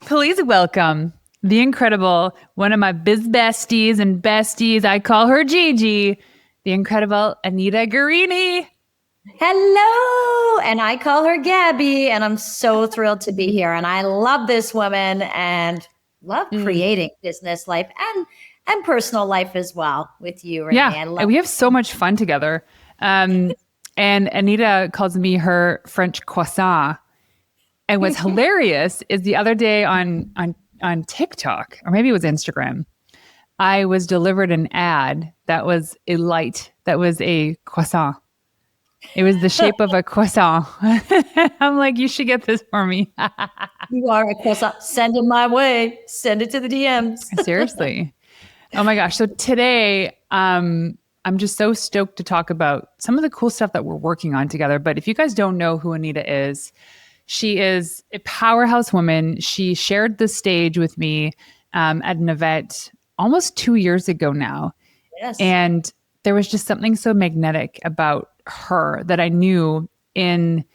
Please welcome the incredible, one of my biz besties and besties, I call her Gigi, the incredible Anita Guerini. Hello, and I call her Gabby, and I'm so thrilled to be here. And I love this woman and love creating business life and personal life as well with you, Renee. Yeah, we have so much fun together. And Anita calls me her French croissant. And what's hilarious is the other day on TikTok, or maybe it was Instagram, I was delivered an ad that was a light, that was a croissant. It was the shape of a croissant. I'm like, you should get this for me. You are a croissant. Send it my way. Send it to the DMs. Seriously. Oh my gosh. So today, I'm just so stoked to talk about some of the cool stuff that we're working on together. But if you guys don't know who Anita is, she is a powerhouse woman. She shared the stage with me at an event almost 2 years ago now. Yes. And there was just something so magnetic about her that I knew in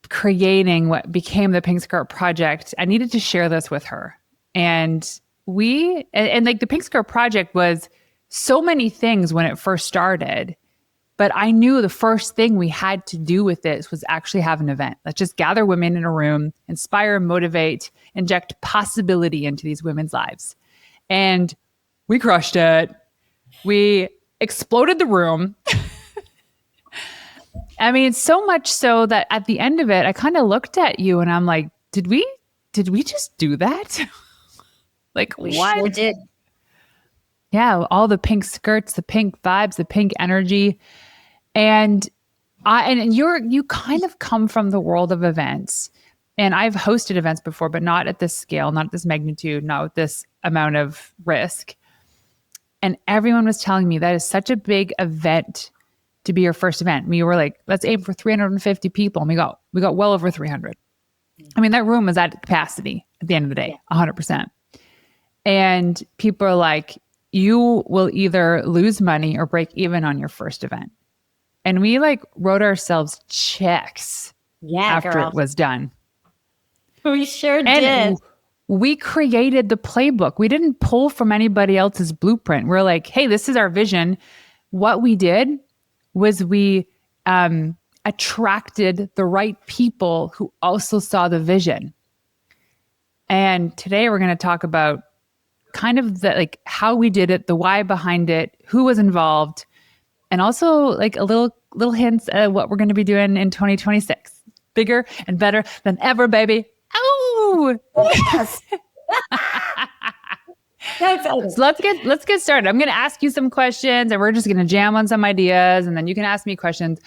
creating what became the Pink Skirt Project. I needed to share this with her. And like the Pink Skirt Project was so many things when it first started. But I knew the first thing we had to do with this was actually have an event. Let's just gather women in a room, inspire, motivate, inject possibility into these women's lives. And we crushed it. We exploded the room. I mean, so much so that at the end of it, I kind of looked at you and I'm like, did we just do that? Like, We what? sure did. Yeah, all the pink skirts, the pink vibes, the pink energy. And you kind of come from the world of events. And I've hosted events before, but not at this scale, not at this magnitude, not with this amount of risk. And everyone was telling me that is such a big event to be your first event. We were like, let's aim for 350 people. And we got well over 300. I mean, that room was at capacity at the end of the day, 100%. And people are like, you will either lose money or break even on your first event. And we like wrote ourselves checks after it was done. We sure And did. we created the playbook. We didn't pull from anybody else's blueprint. We're like, hey, this is our vision. What we did was we attracted the right people who also saw the vision. And today we're going to talk about kind of the, like how we did it, the why behind it, who was involved, and also like a little hints at what we're going to be doing in 2026. Bigger and better than ever, baby. Oh, Yes. So let's get started. I'm going to ask you some questions and we're just going to jam on some ideas and then you can ask me questions.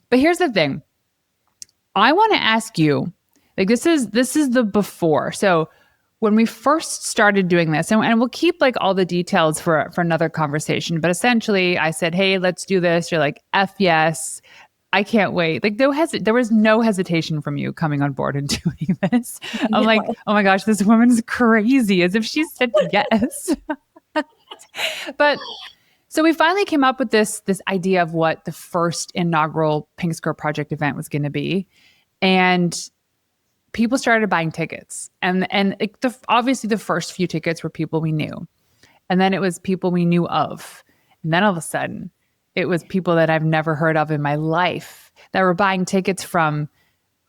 But here's the thing. I want to ask you, like this is the before. So when we first started doing this, and we'll keep like all the details for another conversation, but essentially I said, hey, let's do this. You're like, F yes. I can't wait. Like there was no hesitation from you coming on board and doing this. I'm like, oh my gosh, this woman's crazy, as if she said yes. But so we finally came up with this idea of what the first inaugural Pink Skirt Project event was going to be. And people started buying tickets. And obviously the first few tickets were people we knew. And then it was people we knew of. And then all of a sudden, it was people that I've never heard of in my life that were buying tickets from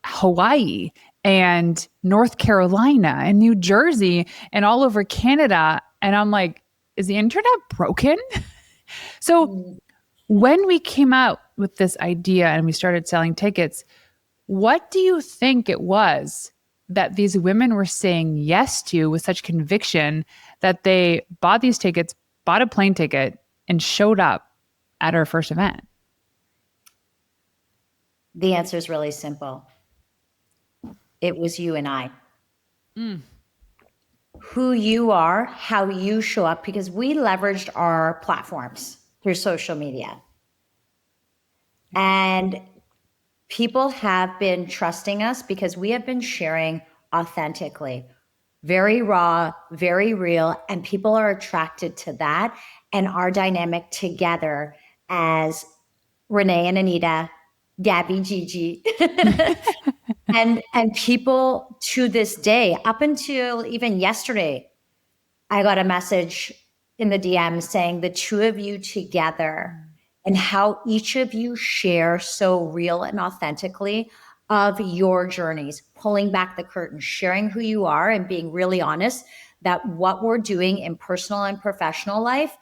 Hawaii and North Carolina and New Jersey and all over Canada. And I'm like, is the internet broken? So when we came out with this idea and we started selling tickets, what do you think it was that these women were saying yes to with such conviction that they bought these tickets, bought a plane ticket, and showed up at our first event? The answer is really simple. It was you and I. Who you are, how you show up, because we leveraged our platforms through social media. And people have been trusting us because we have been sharing authentically, very raw, very real, and people are attracted to that and our dynamic together as Renee and Anita, Gabby, Gigi. And people to this day, up until even yesterday, I got a message in the DM saying the two of you together and how each of you share so real and authentically of your journeys, pulling back the curtain, sharing who you are and being really honest that what we're doing in personal and professional life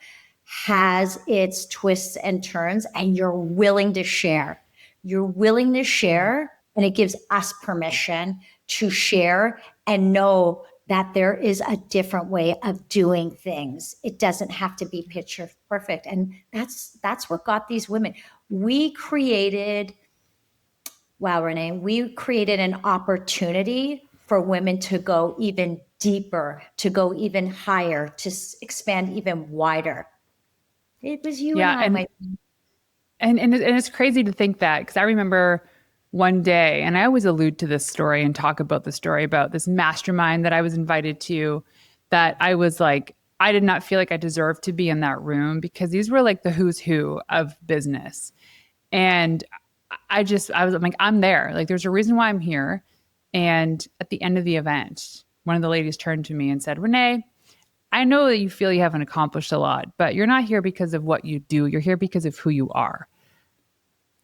has its twists and turns, and you're willing to share. You're willing to share, and it gives us permission to share and know that there is a different way of doing things. It doesn't have to be picture perfect. And that's what got these women. We created, wow, Renee, we created an opportunity for women to go even deeper, to go even higher, to expand even wider. It was you and Yeah. I, my And it's crazy to think that, because I remember one day, and I always allude to this story and talk about the story about this mastermind that I was invited to, that I was like, I did not feel like I deserved to be in that room because these were like the who's who of business. And I was like, I'm there. Like, there's a reason why I'm here. And at the end of the event, one of the ladies turned to me and said, Renee, I know that you feel you haven't accomplished a lot, but you're not here because of what you do. You're here because of who you are.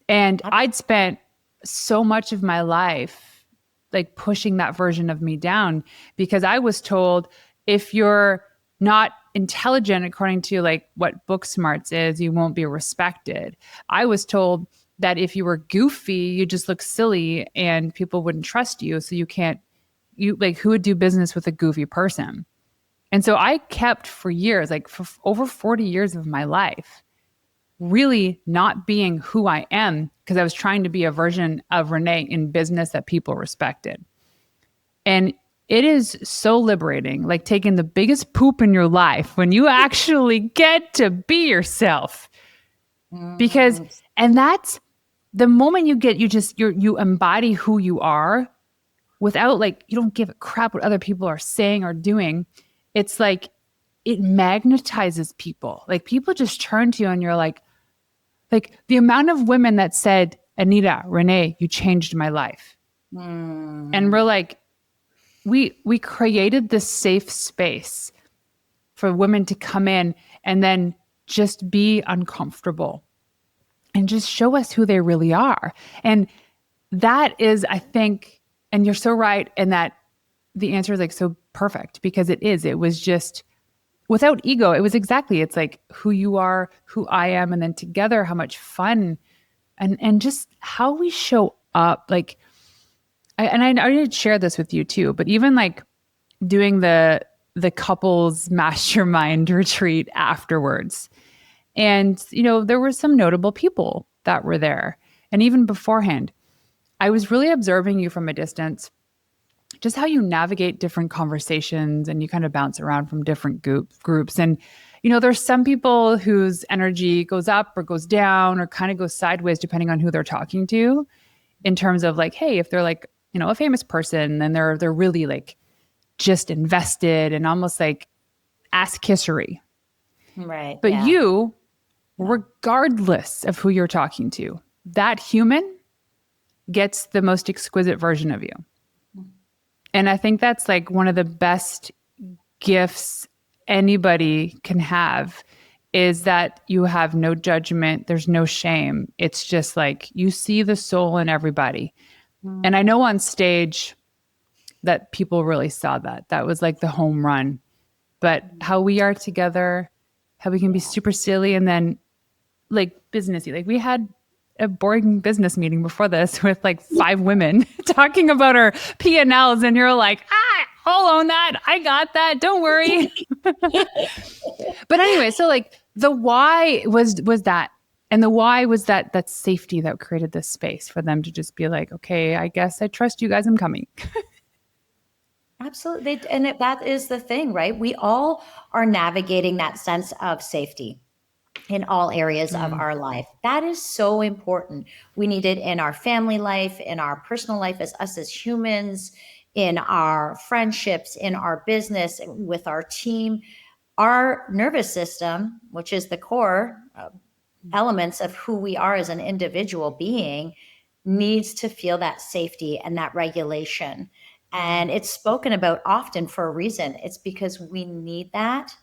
And I'd spent so much of my life like pushing that version of me down because I was told if you're not intelligent according to like what book smarts is, you won't be respected. I was told that if you were goofy, you just look silly and people wouldn't trust you. So you like, who would do business with a goofy person? And so I kept for years, like for over 40 years of my life, really not being who I am because I was trying to be a version of Renee in business that people respected. And it is so liberating, like taking the biggest poop in your life when you actually get to be yourself. Because, and that's the moment you embody who you are without like, you don't give a crap what other people are saying or doing. It's like, it magnetizes people. Like people just turn to you and you're like the amount of women that said, Anita, Renee, you changed my life. And we're like, we created this safe space for women to come in and then just be uncomfortable and just show us who they really are. And that is, I think, and you're so right in that the answer is like so perfect because it was just without ego. It was exactly, it's like who you are, who I am, and then together how much fun and just how we show up. Like I did share this with you too, but even like doing the couples mastermind retreat afterwards. And there were some notable people that were there. And even beforehand, I was really observing you from a distance, just how you navigate different conversations and you kind of bounce around from different groups. And, there's some people whose energy goes up or goes down or kind of goes sideways depending on who they're talking to in terms of like, hey, if they're like, a famous person, then they're really like just invested and almost like ass kissery. right. But Yeah. you, regardless of who you're talking to, that human gets the most exquisite version of you. And I think that's like one of the best gifts anybody can have is that you have no judgment. There's no shame. It's just like you see the soul in everybody. And I know on stage that people really saw that. That was like the home run. But how we are together, how we can be super silly and then like businessy. Like we had a boring business meeting before this with like 5 women talking about our P&Ls and you're like, I'll own that. I got that. Don't worry. But anyway, so like the why was that. And the why was that safety that created this space for them to just be like, okay, I guess I trust you guys. I'm coming. Absolutely. That is the thing, right? We all are navigating that sense of safety in all areas of our life. That is so important. We need it in our family life, in our personal life as us as humans, in our friendships, in our business, with our team. Our nervous system, which is the core elements of who we are as an individual being, needs to feel that safety and that regulation. And it's spoken about often for a reason. It's because we need that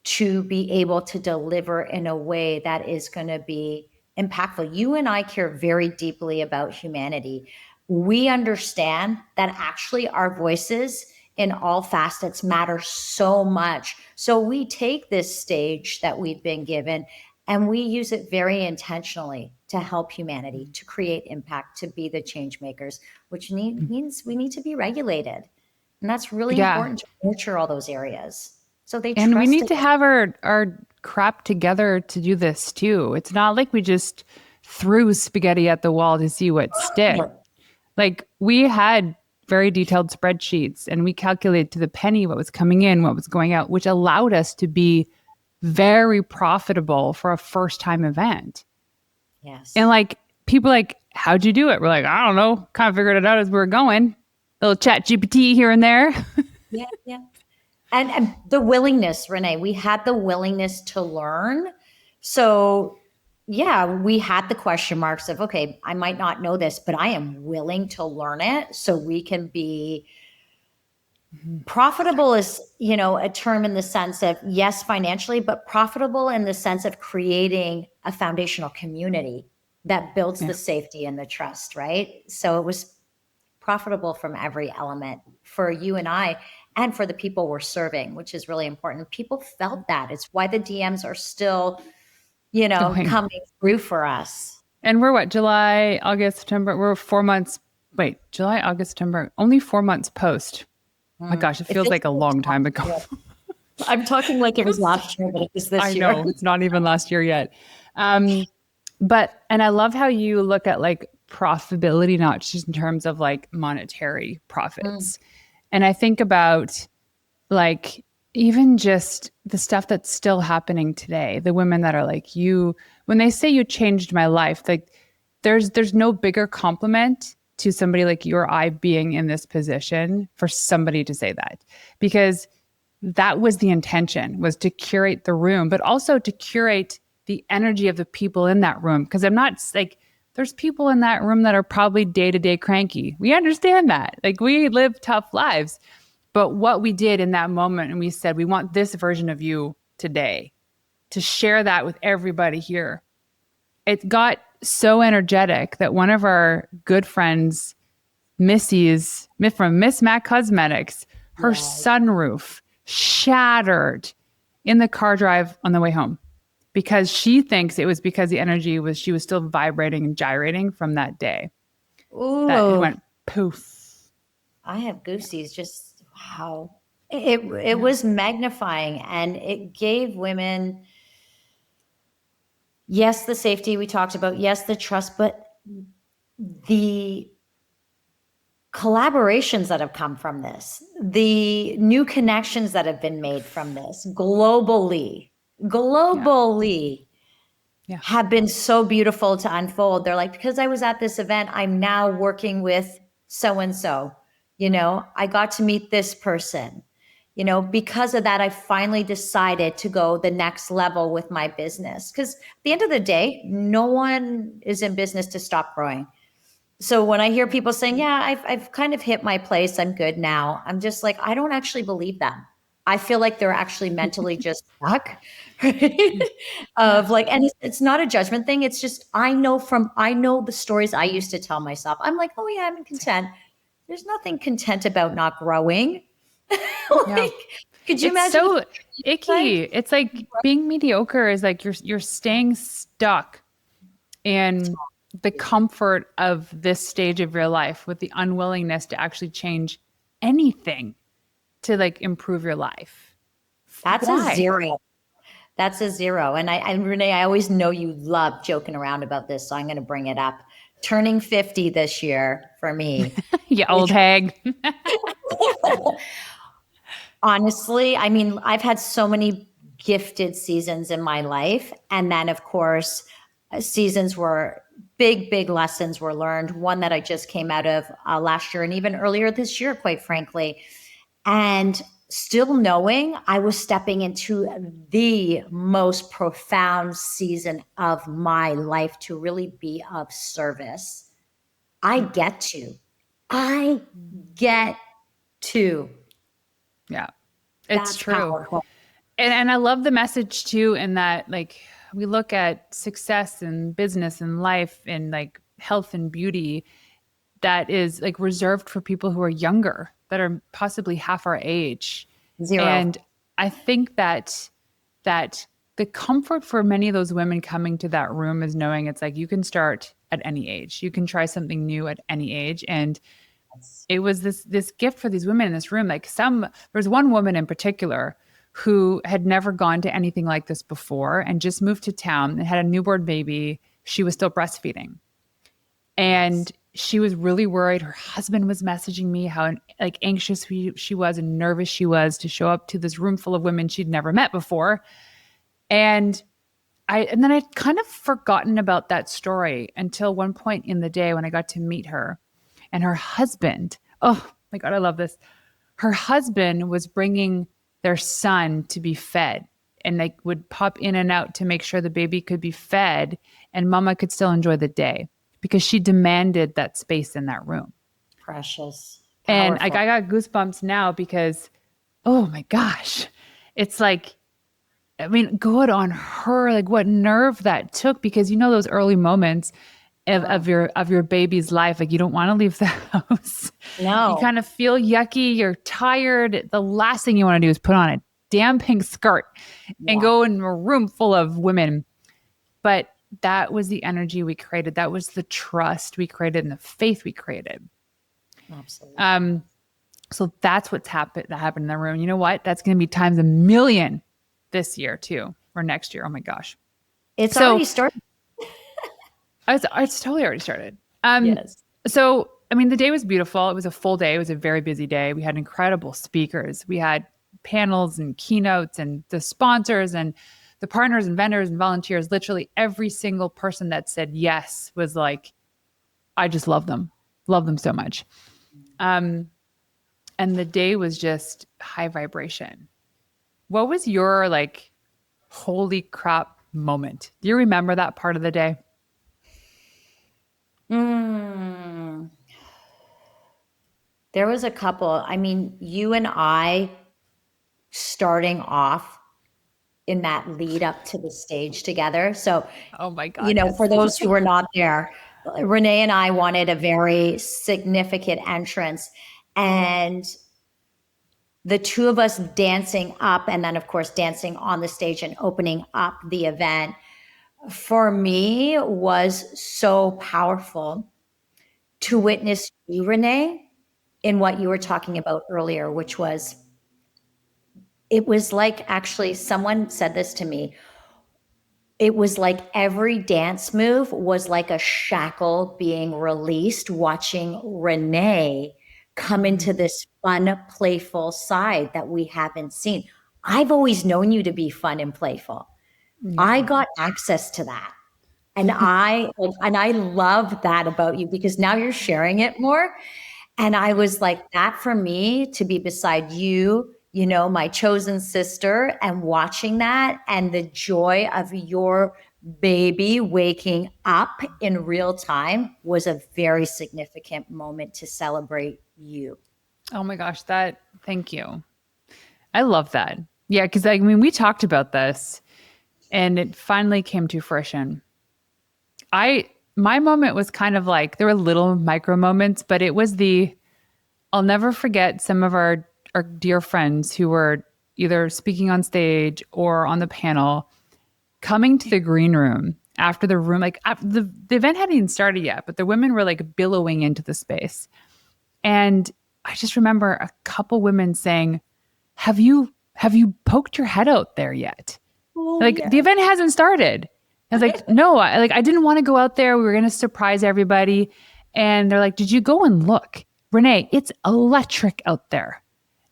to be able to deliver in a way that is going to be impactful. You and I care very deeply about humanity. We understand that actually our voices in all facets matter so much. So we take this stage that we've been given and we use it very intentionally to help humanity, to create impact, to be the change makers, which means we need to be regulated. And that's really Yeah. important to nurture all those areas. So they And we need trusted to have our crap together to do this too. It's not like we just threw spaghetti at the wall to see what stick. it. Like we had very detailed spreadsheets and we calculated to the penny what was coming in, what was going out, which allowed us to be very profitable for a first time event. Yes. And like people like, how'd you do it? We're like, I don't know. Kind of figured it out as we were going. Little chat GPT here and there. Yeah. Yeah. And the willingness, Renee, we had the willingness to learn. So yeah, we had the question marks of, okay, I might not know this, but I am willing to learn it so we can be profitable is, a term in the sense of, yes, financially, but profitable in the sense of creating a foundational community that builds Yeah. the safety and the trust, right? So it was profitable from every element for you and I, and for the people we're serving, which is really important. People felt that. It's why the DMs are still, Going. coming through for us. And we're what, July, August, September? We're 4 months. Wait, July, August, September. Only 4 months post. My gosh, it feels like a long time ago. I'm talking like it was last year, but it was this I year. know it's not even last year yet. And I love how you look at like profitability, not just in terms of like monetary profits. And I think about like even just the stuff that's still happening today, the women that are like you, when they say you changed my life, like there's no bigger compliment to somebody like you or I being in this position for somebody to say that, because that was the intention, was to curate the room, but also to curate the energy of the people in that room. Because I'm not like, there's people in that room that are probably day to day cranky. We understand that. Like we live tough lives. But what we did in that moment, and we said, we want this version of you today, to share that with everybody here. It got so energetic that one of our good friends, Missy's from Miss Mac Cosmetics, her sunroof shattered in the car drive on the way home, because she thinks it was because the energy was, she was still vibrating and gyrating from that day. That it Ooh, went poof. I have goosies. Just wow. It was magnifying, and it gave women, yes, the safety we talked about, yes, the trust, but the collaborations that have come from this, the new connections that have been made from this globally, Yeah. have been so beautiful to unfold. They're like, because I was at this event, I'm now working with so and so. I got to meet this person. Because of that, I finally decided to go the next level with my business. Because at the end of the day, no one is in business to stop growing. So when I hear people saying, yeah, I've kind of hit my place, I'm good now, I'm just like, I don't actually believe them. I feel like they're actually mentally just stuck. Right? Of like, and it's not a judgment thing. It's just, I know the stories I used to tell myself. I'm like, oh yeah, I'm content. There's nothing content about not growing. Yeah. Like, could you It's imagine so if icky. It's like being mediocre is like you're staying stuck in the comfort of this stage of your life with the unwillingness to actually change anything to like improve your life. that's a Why? zero? That's a zero. And Renee, I always know you love joking around about this, so I'm going to bring it up. Turning 50 this year for me. You old hag. Honestly, I mean, I've had so many gifted seasons in my life. And then, of course, seasons where big lessons were learned. One that I just came out of last year and even earlier this year, quite frankly. And still knowing I was stepping into the most profound season of my life to really be of service. I get to. I get to. Yeah, it's That's true. powerful. And I love the message too, in that like we look at success and business and life and like health and beauty that is like reserved for people who are younger, that are possibly half our age. Zero. And I think that the comfort for many of those women coming to that room is knowing it's like you can start at any age. You can try something new at any age. And it was this gift for these women in this room. Like there's one woman in particular who had never gone to anything like this before and just moved to town and had a newborn baby. She was still breastfeeding. And she was really worried. Her husband was messaging me how like anxious she was and nervous she was to show up to this room full of women she'd never met before. And then I'd kind of forgotten about that story until one point in the day when I got to meet her. And her husband, oh my God, I love this. Her husband was bringing their son to be fed, and they would pop in and out to make sure the baby could be fed and mama could still enjoy the day because she demanded that space in that room. Precious. And Powerful. I got goosebumps now because, oh my gosh, it's like, I mean, good on her. Like what nerve that took, because you know those early moments of your baby's life, like you don't want to leave the house. No. You kind of feel yucky. You're tired. The last thing you want to do is put on a damn pink skirt and go in a room full of women. But that was the energy we created. That was the trust we created and the faith we created. Absolutely. So that's what's happened. That happened in the room. You know what? That's going to be times a million this year too, or next year. Oh my gosh, It's already started. It's totally already started. Yes. So, I mean, the day was beautiful. It was a full day. It was a very busy day. We had incredible speakers. We had panels and keynotes and the sponsors and the partners and vendors and volunteers. Literally every single person that said yes was like, I just love them so much. And the day was just high vibration. What was your like, holy crap moment? Do you remember that part of the day? There was a couple. I mean, you and I starting off in that lead up to the stage together. So, oh my God, for those who were not there, Renee and I wanted a very significant entrance, and the two of us dancing up, and then of course dancing on the stage and opening up the event, for me was so powerful to witness you, Renee, in what you were talking about earlier, which was, it was like, actually, someone said this to me. It was like every dance move was like a shackle being released, watching Renee come into this fun, playful side that we haven't seen. I've always known you to be fun and playful. Yeah. I got access to that. And I love that about you, because now you're sharing it more. And I was like, that for me to be beside you, my chosen sister, and watching that and the joy of your baby waking up in real time was a very significant moment to celebrate you. Oh my gosh, thank you. I love that. Yeah, because I mean, we talked about this and it finally came to fruition. My moment was kind of like, there were little micro moments, but it was I'll never forget some of our dear friends who were either speaking on stage or on the panel coming to the green room after the room, like the event hadn't even started yet, but the women were like billowing into the space. And I just remember a couple women saying, have you poked your head out there yet? Oh, like, yeah. The event hasn't started. I was like, no, I didn't want to go out there. We were going to surprise everybody. And they're like, did you go and look? Renee, it's electric out there.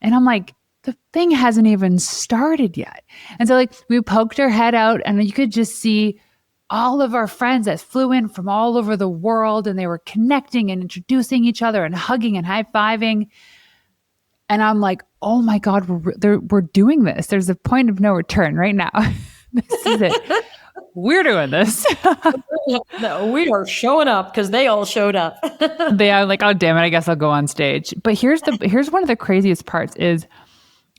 And I'm like, the thing hasn't even started yet. And so like we poked our head out and you could just see all of our friends that flew in from all over the world, and they were connecting and introducing each other and hugging and high-fiving. And I'm like, oh my God, we're doing this. There's a point of no return right now. This is it. we're doing this. No, we are showing up because they all showed up. They are like, oh damn it, I guess I'll go on stage. But here's one of the craziest parts is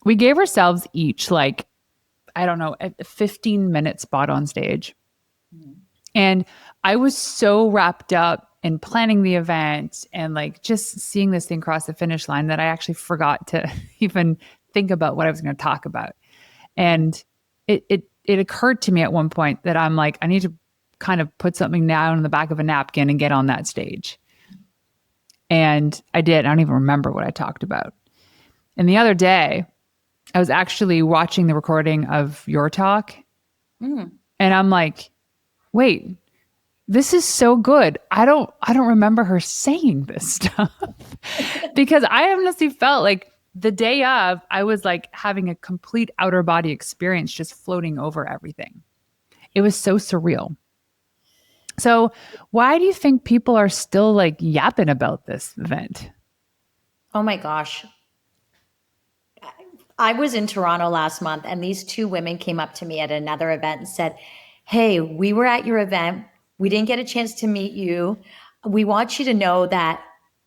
we gave ourselves each like, I don't know, a 15-minute spot on stage. And I was so wrapped up in planning the event and like just seeing this thing cross the finish line that I actually forgot to even think about what I was going to talk about. And it occurred to me at one point that I'm like, I need to kind of put something down in the back of a napkin and get on that stage. And I did. I don't even remember what I talked about. And the other day, I was actually watching the recording of your talk. And I'm like, wait, this is so good. I don't remember her saying this stuff. Because I honestly felt like the day of, I was like having a complete outer body experience, just floating over everything. It was so surreal. So why do you think people are still like yapping about this event? Oh my gosh. I was in Toronto last month and these two women came up to me at another event and said, hey, we were at your event. We didn't get a chance to meet you. We want you to know that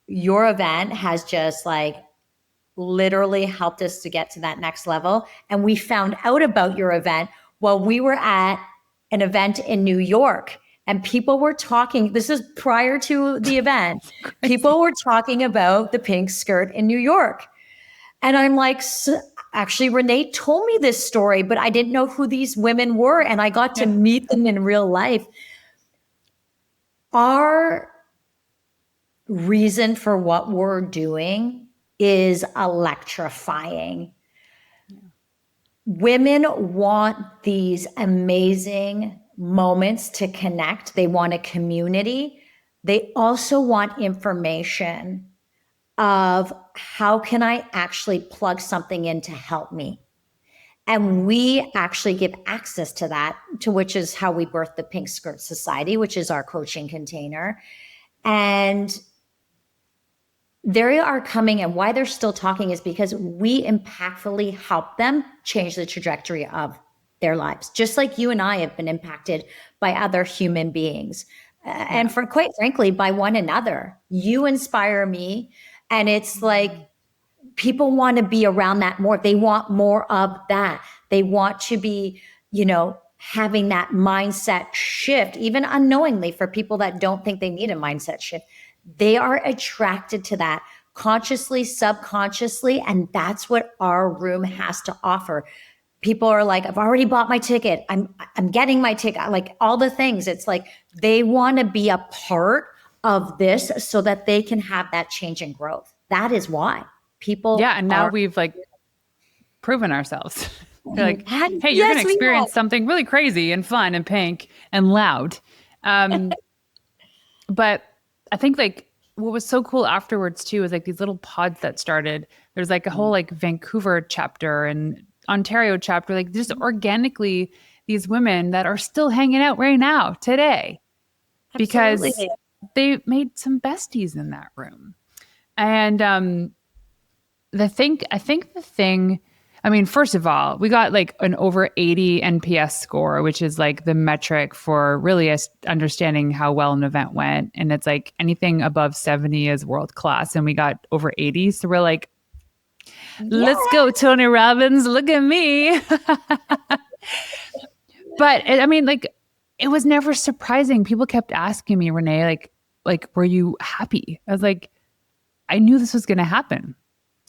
your event has just like literally helped us to get to that next level. And we found out about your event while we were at an event in New York. And people were talking, this is prior to the event, people were talking about the pink skirt in New York. And I'm like, actually, Renee told me this story, but I didn't know who these women were. And I got to meet them in real life. Our reason for what we're doing is electrifying. Women want these amazing moments to connect. They want a community. They also want information of how can I actually plug something in to help me. And we actually give access to that, to which is how we birthed the Pink Skirt Society, which is our coaching container. And they are coming, and why they're still talking is because we impactfully help them change the trajectory of their lives, just like you and I have been impacted by other human beings. And for quite frankly, by one another. You inspire me. And it's like people want to be around that more. They want more of that. They want to be, having that mindset shift, even unknowingly for people that don't think they need a mindset shift. They are attracted to that consciously, subconsciously. And that's what our room has to offer. People are like, I've already bought my ticket. I'm getting my ticket, like all the things. It's like they want to be a part of this so that they can have that change and growth. That is why people. Yeah. And now we've like proven ourselves. They're like, hey, you're going to experience something really crazy and fun and pink and loud. But I think like what was so cool afterwards too is like these little pods that started. There's like a whole like Vancouver chapter and Ontario chapter, like just organically these women that are still hanging out right now today. Absolutely. Because they made some besties in that room. And I think the thing, I mean, first of all, we got like an over 80 NPS score, which is like the metric for really understanding how well an event went. And it's like anything above 70 is world class. And we got over 80. So we're like, let's go, Tony Robbins. Look at me. But I mean, like, it was never surprising. People kept asking me, Renee, like, were you happy? I was like, I knew this was going to happen.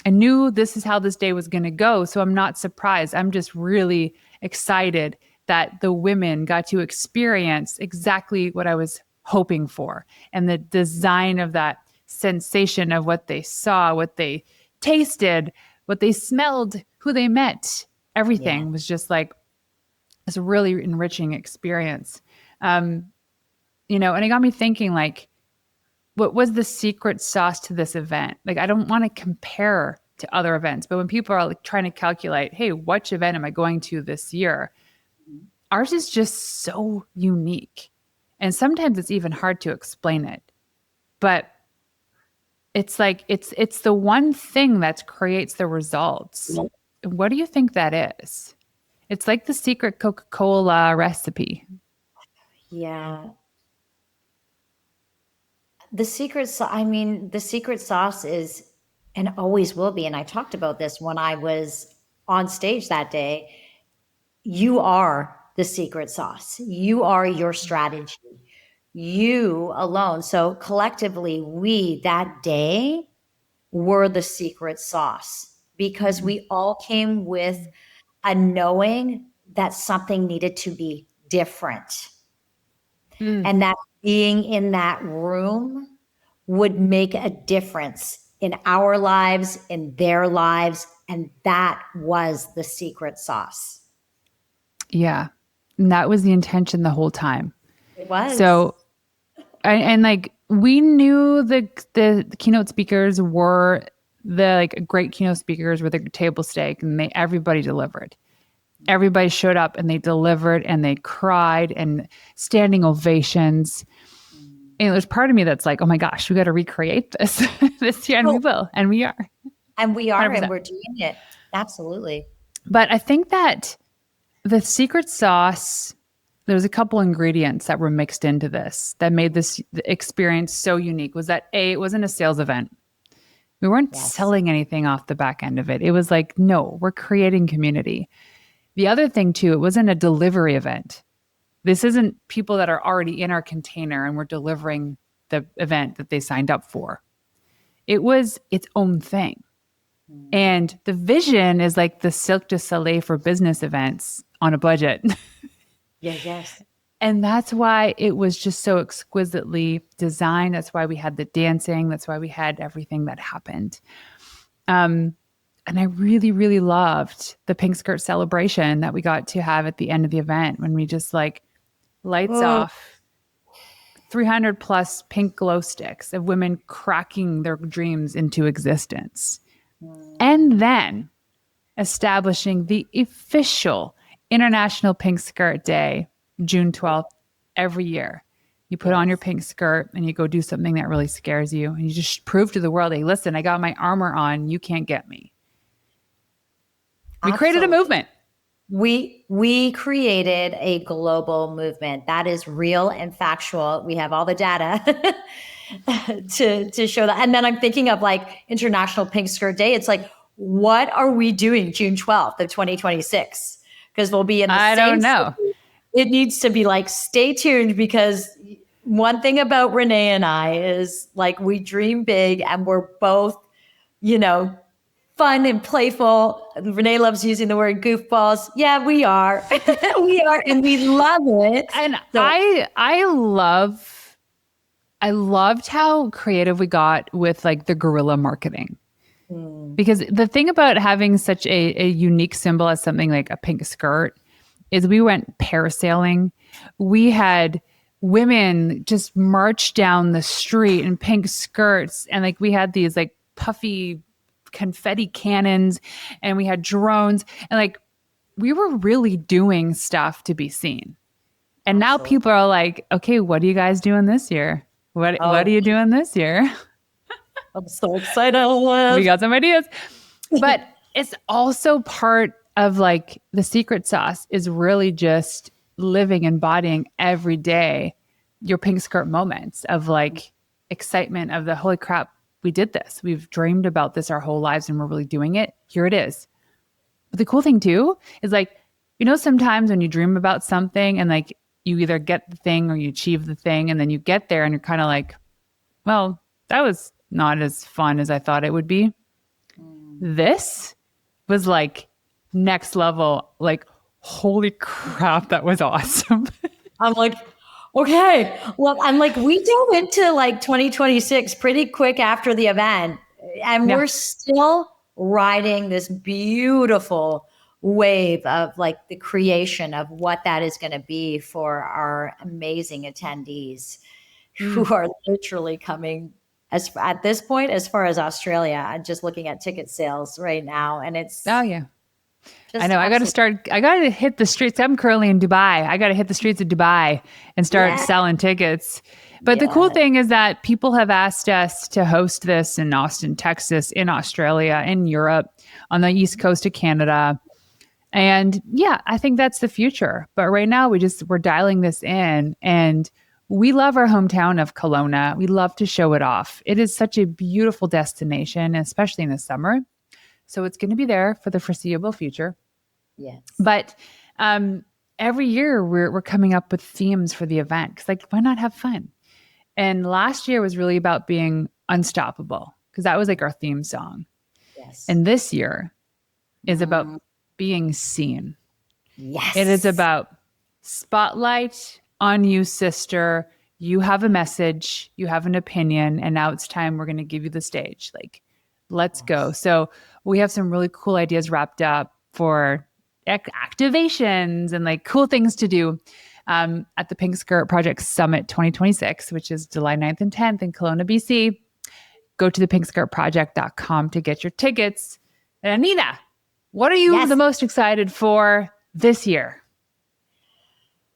I knew this is how this day was going to go. So I'm not surprised. I'm just really excited that the women got to experience exactly what I was hoping for. And the design of that sensation of what they saw, what they tasted, what they smelled, who they met, everything was just like this really enriching experience. And it got me thinking like, what was the secret sauce to this event? Like, I don't want to compare to other events, but when people are like trying to calculate, hey, which event am I going to this year? Ours is just so unique. And sometimes it's even hard to explain it. But it's like, it's the one thing that creates the results. What do you think that is? It's like the secret Coca-Cola recipe. Yeah. The secret sauce is and always will be. And I talked about this when I was on stage that day. You are the secret sauce. You are your strategy. You alone. So collectively, we that day were the secret sauce because Mm. we all came with a knowing that something needed to be different Mm. and that being in that room would make a difference in our lives, in their lives. And that was the secret sauce. Yeah. And that was the intention the whole time. It was. So, and like we knew the keynote speakers were the like great keynote speakers with a table stake, and everybody delivered. Everybody showed up and they delivered and they cried and standing ovations. And there's part of me that's like, oh my gosh, we got to recreate this this year, and we Well, will, and we are and we are, and 100%. we're doing it. Absolutely. But I think that the secret sauce, there's a couple ingredients that were mixed into this that made this experience so unique. Was that it wasn't a sales event. We weren't Yes. selling anything off the back end of it. It was like, no, we're creating community. The other thing too, it wasn't a delivery event. This isn't people that are already in our container and we're delivering the event that they signed up for. It was its own thing. And the vision is like the Cirque du Soleil for business events on a budget. Yeah, yes. And that's why it was just so exquisitely designed. That's why we had the dancing. That's why we had everything that happened. And I really, really loved the pink skirt celebration that we got to have at the end of the event when we just like lights Oh, off 300 plus pink glow sticks of women cracking their dreams into existence. And then establishing the official International Pink Skirt Day, June 12th, every year. You put on your yes. pink skirt and you go do something that really scares you. And you just prove to the world, hey, listen, I got my armor on. You can't get me. We created a Absolutely. movement. We created a global movement that is real and factual. We have all the data to show that. And then I'm thinking of like International Pink Skirt Day. It's like, what are we doing June 12th of 2026? Because we'll be in the I same don't know. city. It needs to be like, stay tuned, because one thing about Renee and I is like we dream big and we're both, you know, fun and playful. Renee loves using the word goofballs. Yeah, we are. We are, and we love it. And So, I loved how creative we got with like the guerrilla marketing. Because the thing about having such a unique symbol as something like a pink skirt is we went parasailing. We had women just march down the street in pink skirts, and like we had these like puffy confetti cannons, and we had drones, and like we were really doing stuff to be seen. And now absolutely. people are like, okay, what are you guys doing this year? What Oh, are you doing this year? I'm so excited. We got some ideas. But it's also part of like the secret sauce is really just living, embodying every day your pink skirt moments of like excitement of the holy crap, we did this. We've dreamed about this our whole lives and we're really doing it. Here it is. But the cool thing too is like, you know, sometimes when you dream about something and like you either get the thing or you achieve the thing and then you get there and you're kind of like, well, that was not as fun as I thought it would be. This was like next level, like, holy crap, that was awesome. I'm like, okay. Well, I'm like, we dove into like 2026 pretty quick after the event, and Yeah. we're still riding this beautiful wave of like the creation of what that is going to be for our amazing attendees who are literally coming at this point as far as Australia. I'm just looking at ticket sales right now, and it's Oh, yeah. just I know. I got to hit the streets. I'm currently in Dubai. I got to hit the streets of Dubai and start yeah, selling tickets. But the cool yeah. thing is that people have asked us to host this in Austin, Texas, in Australia, in Europe, on the East Coast of Canada. And yeah, I think that's the future. But right now we're dialing this in, and we love our hometown of Kelowna. We love to show it off. It is such a beautiful destination, especially in the summer. So it's going to be there for the foreseeable future. Yes. But every year we're coming up with themes for the event. Cause like, why not have fun? And last year was really about being unstoppable because that was like our theme song. Yes. And this year is about Mm, being seen. It is yes. about spotlight on you, sister. You have a message, you have an opinion, and now it's time we're going to give you the stage. Like, let's go. Yes. So, we have some really cool ideas wrapped up for activations and like cool things to do at the Pink Skirt Project Summit 2026, which is July 9th and 10th in Kelowna, BC. Go to thepinkskirtproject.com to get your tickets. And Anita, what are you the Yes. most excited for this year?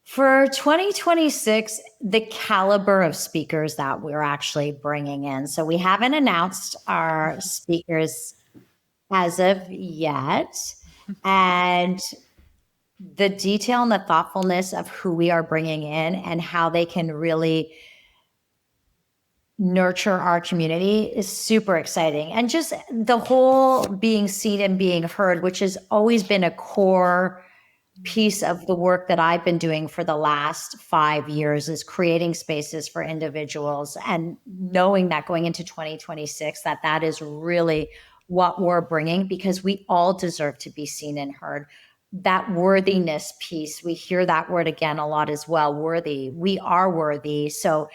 For 2026, the caliber of speakers that we're actually bringing in. So we haven't announced our speakers as of yet. And the detail and the thoughtfulness of who we are bringing in and how they can really nurture our community is super exciting. And just the whole being seen and being heard, which has always been a core piece of the work that I've been doing for the last 5 years, is creating spaces for individuals, and knowing that going into 2026, that is really what we're bringing, because we all deserve to be seen and heard. That worthiness piece, we hear that word again a lot as well. Worthy. We are worthy. So,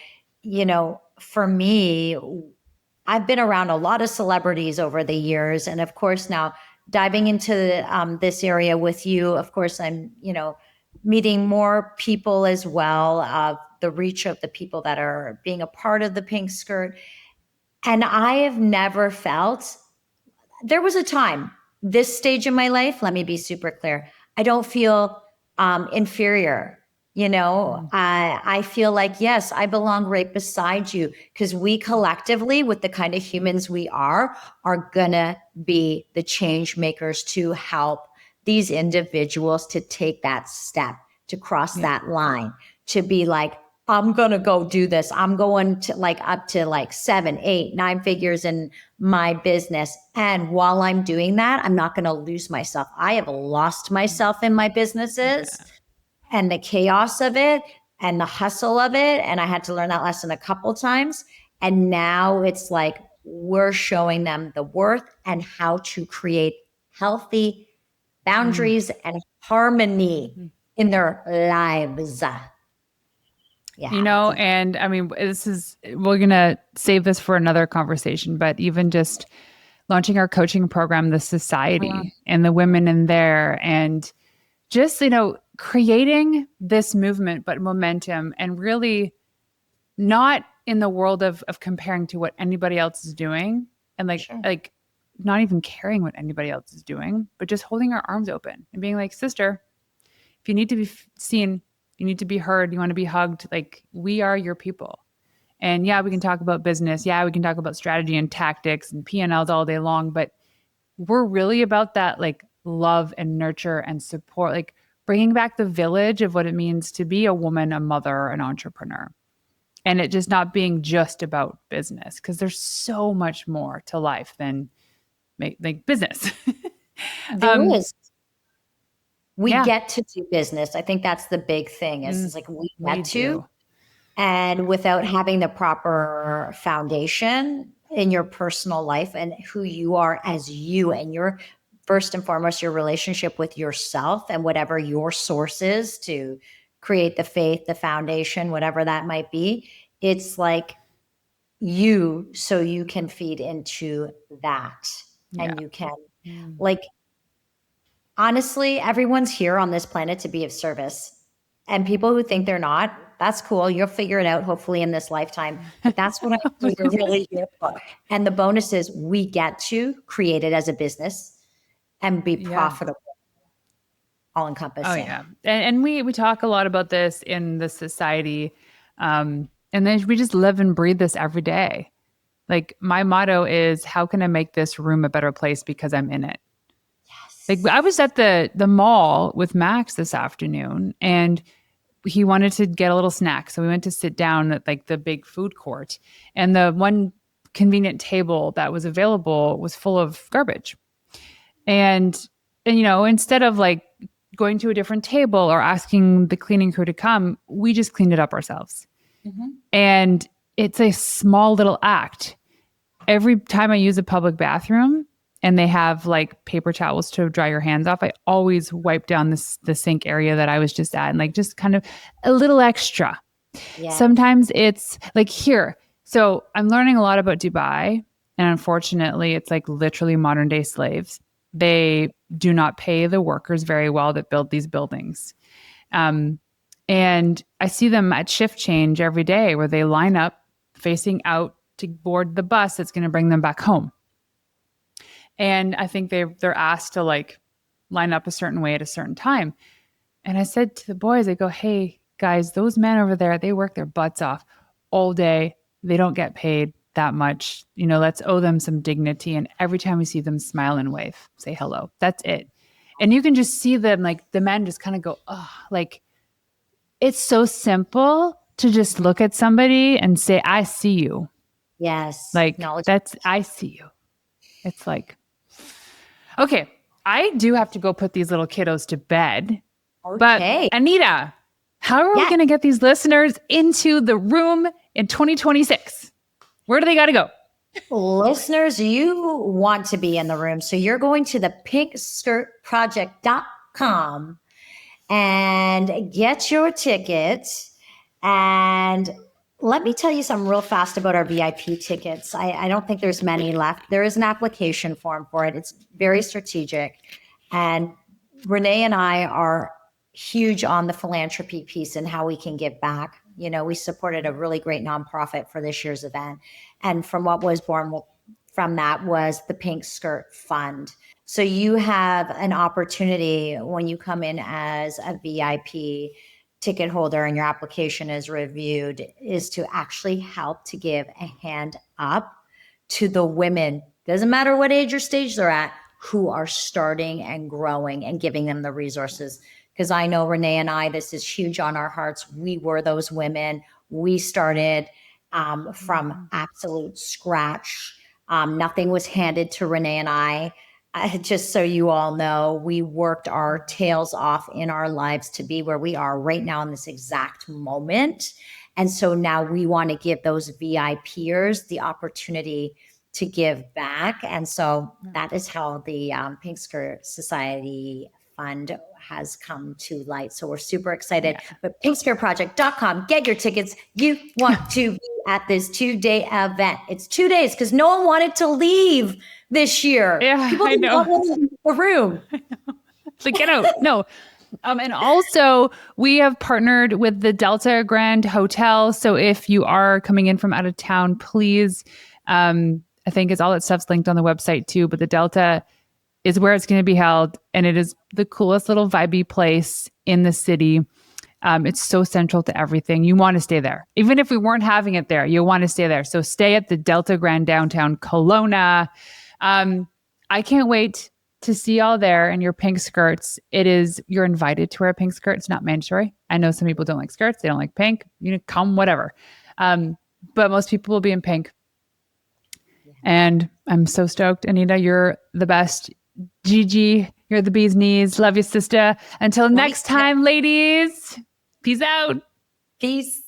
for me, I've been around a lot of celebrities over the years. And of course, now diving into this area with you, of course, I'm, meeting more people as well, the reach of the people that are being a part of the Pink Skirt. And I have never felt, there was a time, this stage in my life, let me be super clear, I don't feel inferior. Mm. I feel like, yes, I belong right beside you, because we collectively, with the kind of humans we are gonna be the change makers to help these individuals to take that step, to cross Yeah. that line, to be like, I'm gonna go do this. I'm going to like up to like 7, 8, 9 figures in my business. And while I'm doing that, I'm not gonna lose myself. I have lost myself in my businesses Yeah. and the chaos of it and the hustle of it. And I had to learn that lesson a couple times. And now it's like we're showing them the worth and how to create healthy Mm. boundaries and harmony Mhm. in their lives. Yeah. And I mean, we're going to save this for another conversation, but even just launching our coaching program, the society and the women in there, and just, creating this movement, but momentum, and really not in the world of comparing to what anybody else is doing, and Sure. like not even caring what anybody else is doing, but just holding our arms open and being like, sister, if you need to be seen, you need to be heard, you want to be hugged, like, we are your people. And yeah, we can talk about business. Yeah, we can talk about strategy and tactics and P&Ls all day long, but we're really about that, like, love and nurture and support, like bringing back the village of what it means to be a woman, a mother, an entrepreneur. And it just not being just about business, because there's so much more to life than like business. There um, is. We yeah, get to do business. I think that's the big thing, is mm, it's like we we get to, do. and without having the proper foundation in your personal life and who you are as you, and your first and foremost, your relationship with yourself and whatever your source is to create the faith, the foundation, whatever that might be. It's like you, so you can feed into that, Yeah. and you can, Mm. like, honestly, everyone's here on this planet to be of service. And people who think they're not, that's cool. You'll figure it out, hopefully, in this lifetime. But that's what we're really here for. And the bonus is we get to create it as a business and be Yeah. profitable, all Oh encompassing. yeah. And we talk a lot about this in the society. And then we just live and breathe this every day. Like, my motto is, how can I make this room a better place because I'm in it? Like I was at the mall with Max this afternoon and he wanted to get a little snack. So we went to sit down at like the big food court and the one convenient table that was available was full of garbage. And you know, instead of like going to a different table or asking the cleaning crew to come, we just cleaned it up ourselves. Mm-hmm. And it's a small little act. Every time I use a public bathroom and they have like paper towels to dry your hands off, I always wipe down the sink area that I was just at and like just kind of a little extra. Yeah. Sometimes it's like here. So I'm learning a lot about Dubai. And unfortunately, it's like literally modern day slaves. They do not pay the workers very well that build these buildings. And I see them at shift change every day where they line up facing out to board the bus that's going to bring them back home. And I think they're asked to like line up a certain way at a certain time. And I said to the boys, I go, hey guys, those men over there, they work their butts off all day. They don't get paid that much. You know, let's owe them some dignity. And every time we see them, smile and wave, say hello. That's it. And you can just see them, like the men just kind of go, oh, like it's so simple to just look at somebody and say, I see you. Yes. Like that's, I see you. It's like, okay, I do have to go put these little kiddos to bed. Okay. But Anita, how are we going to get these listeners into the room in 2026? Where do they got to go? Listeners, you want to be in the room. So you're going to the pinkskirtproject.com and get your tickets. And let me tell you something real fast about our VIP tickets. I don't think there's many left. There is an application form for it. It's very strategic. And Renee and I are huge on the philanthropy piece and how we can give back. You know, we supported a really great nonprofit for this year's event. And from what was born from that was the Pink Skirt Fund. So you have an opportunity when you come in as a VIP ticket holder and your application is reviewed, is to actually help to give a hand up to the women, doesn't matter what age or stage they're at, who are starting and growing and giving them the resources. Because I know Renee and I, this is huge on our hearts. We were those women. We started from absolute scratch. Nothing was handed to Renee and I. Just so you all know, we worked our tails off in our lives to be where we are right now in this exact moment. And so now we want to give those VIPers the opportunity to give back. And so that is how the Pink Skirt Society Fund has come to light. So we're super excited. Yeah. But pinkskirtproject.com, get your tickets. You want to be at this 2-day event. It's 2 days because no one wanted to leave this year. Yeah, people didn't want to leave the room. Like, get out. No. And also, we have partnered with the Delta Grand Hotel. So if you are coming in from out of town, please, I think all that stuff's linked on the website too, but the Delta is where it's going to be held. And it is the coolest little vibey place in the city. It's so central to everything. You want to stay there. Even if we weren't having it there, you want to stay there. So stay at the Delta Grand downtown Kelowna. I can't wait to see y'all there in your pink skirts. You're invited to wear a pink skirt. It's not mandatory. I know some people don't like skirts. They don't like pink. You know, come, whatever. But most people will be in pink. And I'm so stoked. Anita, you're the best. Gigi, you're the bee's knees. Love you, sister. Until next time, ladies. Peace out. Peace.